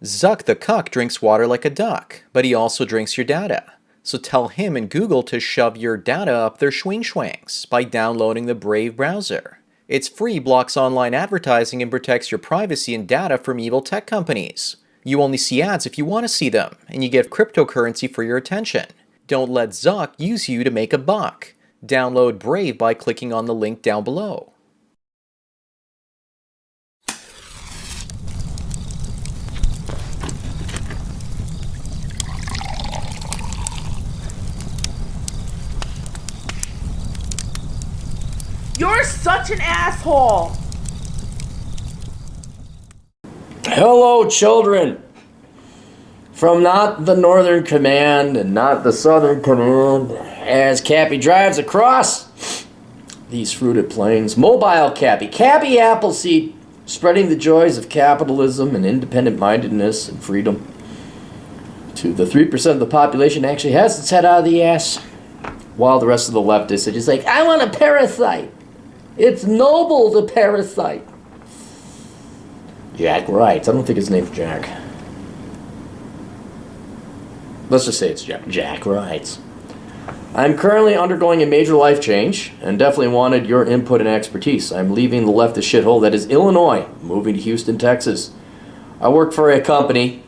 Zuck the cuck drinks water like a duck, but he also drinks your data. So tell him and Google to shove your data up their schwing-schwangs by downloading the Brave browser. It's free, blocks online advertising, and protects your privacy and data from evil tech companies. You only see ads if you want to see them, and you get cryptocurrency for your attention. Don't let Zuck use you to make a buck. Download Brave by clicking on the link down below. You're such an asshole! Hello, children! From not the Northern Command and not the Southern Command, as Cappy drives across these fruited plains, mobile Cappy, Cappy Appleseed, spreading the joys of capitalism and independent-mindedness and freedom to the 3% of the population that actually has its head out of the ass, while the rest of the leftists are just like, I want a parasite. It's noble to parasite. Jack Wright. I don't think his name's Jack. Let's just say it's Jack. Jack Wright. I'm currently undergoing a major life change and definitely wanted your input and expertise. I'm leaving the leftist shithole that is Illinois, moving to Houston, Texas. I work for a company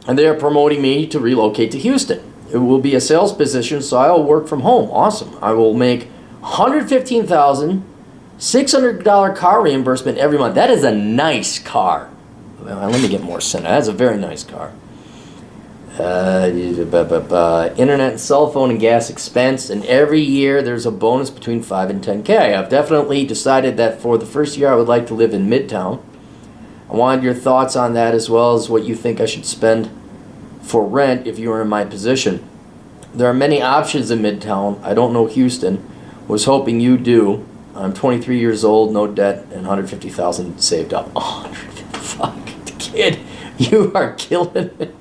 and they are promoting me to relocate to Houston. It will be a sales position, so I will work from home. Awesome. I will make $115,600 car reimbursement every month. That is a nice car. Well, let me get more center. That's a very nice car. Internet and cell phone and gas expense, and every year there's a bonus between 5 and 10K. I've definitely decided that for the first year I would like to live in Midtown. I wanted your thoughts on that as well as what you think I should spend for rent if you were in my position. There are many options in Midtown. I don't know Houston. Was hoping you do. I'm 23 years old, no debt, and $150,000 saved up. Fuck, kid, you are killing it.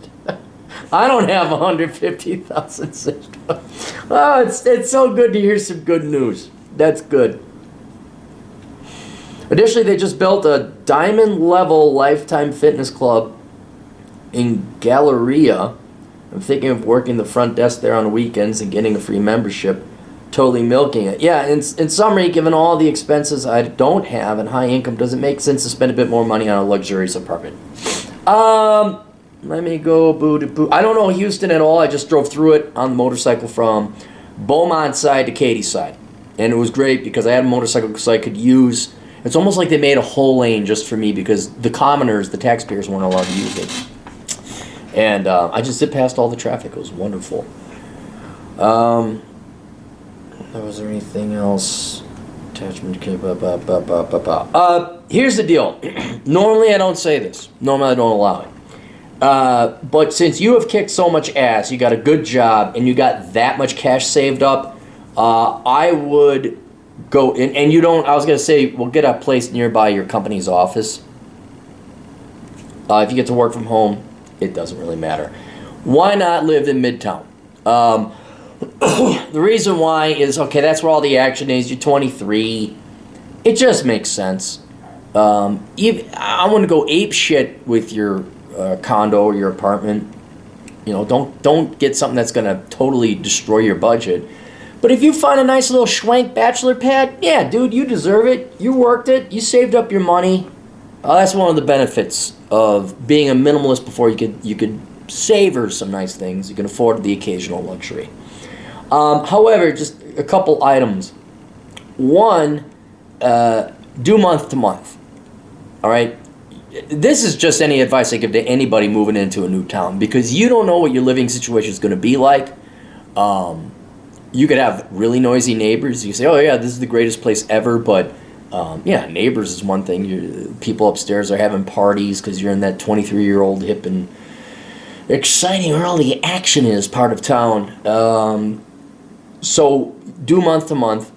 I don't have $150,000 saved up. Oh, it's so good to hear some good news. That's good. Additionally, they just built a diamond-level Lifetime Fitness Club in Galleria. I'm thinking of working the front desk there on weekends and getting a free membership. Totally milking it. Yeah, in summary, given all the expenses I don't have and high income, does it make sense to spend a bit more money on a luxurious apartment? Let me go boo. I don't know Houston at all. I just drove through it on the motorcycle from Beaumont side to Katy side. And it was great because I had a motorcycle so I could use... It's almost like they made a whole lane just for me because the commoners, the taxpayers, weren't allowed to use it. And I just zipped past all the traffic. It was wonderful. Was there anything else? Attachment. Here's the deal. Normally I don't say this. Normally I don't allow it. But since you have kicked so much ass, you got a good job, and you got that much cash saved up, I would go, and you don't, I was going to say, we'll get a place nearby your company's office. If you get to work from home, it doesn't really matter. Why not live in Midtown? The reason why is, okay, that's where all the action is. You're 23. It just makes sense. I want to go ape shit with your condo or your apartment. You know, don't get something that's going to totally destroy your budget. But if you find a nice little schwank bachelor pad, yeah, dude, you deserve it. You worked it. You saved up your money. That's one of the benefits of being a minimalist before you could savor some nice things. You can afford the occasional luxury. However, just a couple items. One, do month to month. All right? This is just any advice I give to anybody moving into a new town because you don't know what your living situation is going to be like. You could have really noisy neighbors. You say, oh, yeah, this is the greatest place ever. But, yeah, neighbors is one thing. People upstairs are having parties because you're in that 23-year-old hip and exciting where all the action is part of town. So do month to month.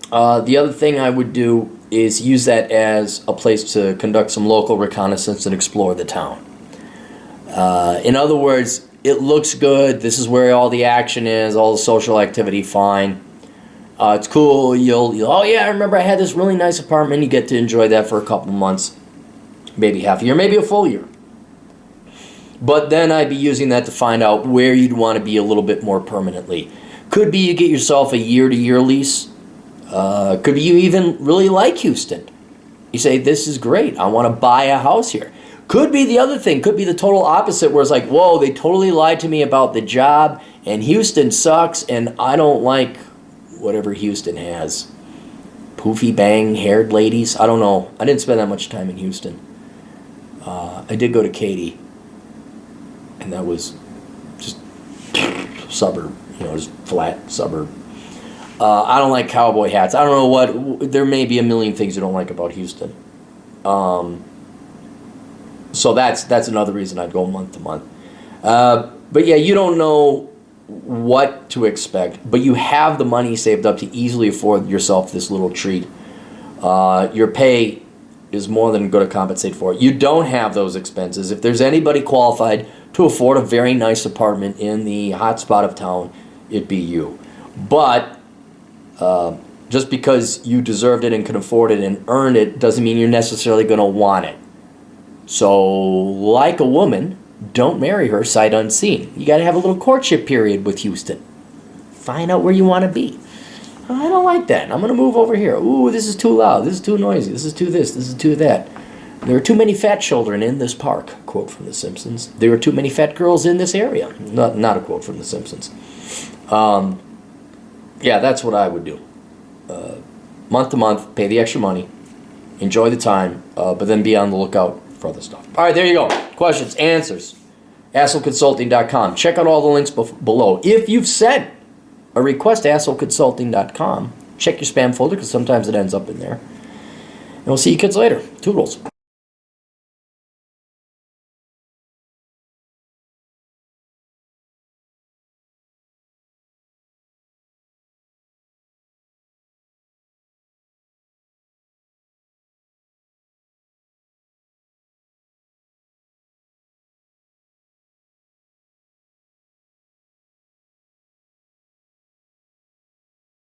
The other thing I would do is use that as a place to conduct some local reconnaissance and explore the town. In other words, it looks good. This is where all the action is, all the social activity, fine. It's cool. You'll oh yeah, I remember I had this really nice apartment. You get to enjoy that for a couple months, maybe half a year, maybe a full year. But then I'd be using that to find out where you'd want to be a little bit more permanently. Could be you get yourself a year-to-year lease. Could be you even really like Houston. You say, this is great. I want to buy a house here. Could be the other thing. Could be the total opposite where it's like, whoa, they totally lied to me about the job and Houston sucks and I don't like whatever Houston has. Poofy bang-haired ladies. I don't know. I didn't spend that much time in Houston. I did go to Katy. And that was just suburb. Just flat suburb. I don't like cowboy hats. I don't know what. There may be a million things you don't like about Houston. So that's another reason I'd go month to month. But yeah, you don't know what to expect, but you have the money saved up to easily afford yourself this little treat. Your pay is more than going to compensate for it. You don't have those expenses. If there's anybody qualified to afford a very nice apartment in the hot spot of town, it'd be you. But just because you deserved it and can afford it and earned it doesn't mean you're necessarily going to want it. So, like a woman, don't marry her sight unseen. You got to have a little courtship period with Houston. Find out where you want to be. I don't like that. I'm going to move over here. Ooh, this is too loud. This is too noisy. This is too this. This is too that. There are too many fat children in this park. Quote from The Simpsons. There are too many fat girls in this area. Not a quote from The Simpsons. Yeah, that's what I would do. Month to month, pay the extra money, enjoy the time, but then be on the lookout for other stuff. All right, there you go. Questions, answers. AssholeConsulting.com. Check out all the links below. If you've sent a request to AssholeConsulting.com, check your spam folder because sometimes it ends up in there. And we'll see you kids later. Toodles.